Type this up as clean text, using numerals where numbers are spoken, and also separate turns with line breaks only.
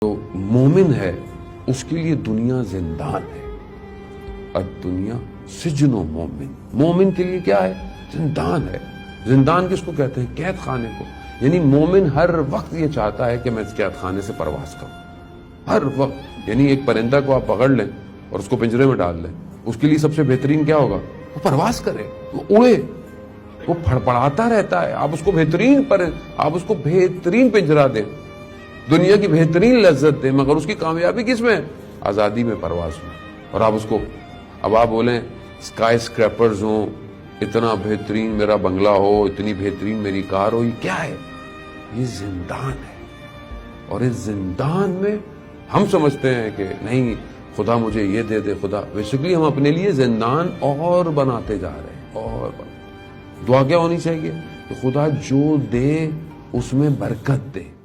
जो मोमिन है उसके लिए दुनिया जिंदान है और दुनिया सिजनो मोमिन। मोमिन के लिए क्या है? जिंदान है। जिंदान किसको कहते हैं? कैद खाने को। यानी मोमिन हर वक्त ये चाहता है कि मैं इस कैद खाने से परवाज करूं हर वक्त। यानी एक परिंदा को आप पकड़ लें और उसको पिंजरे में डाल लें, उसके लिए सबसे बेहतरीन क्या होगा? वो परवाज करे, वो उड़े, वो फड़फड़ाता रहता है। आप उसको बेहतरीन पिंजरा दें, दुनिया की बेहतरीन लज्जत दें, मगर उसकी कामयाबी किसमें? आजादी में, परवाज में। और आप उसको, अब आप बोलें स्काई स्क्रैपर्स हो, इतना बेहतरीन मेरा बंगला हो, इतनी बेहतरीन मेरी कार हो, ये क्या है? ये जिंदान है। और इस जिंदान में हम समझते हैं कि नहीं, खुदा मुझे ये दे दे, खुदा। बेसिकली हम अपने लिए जिंदान और बनाते जा रहे हैं। और दुआ क्या होनी चाहिए कि खुदा जो दे उसमें बरकत दे।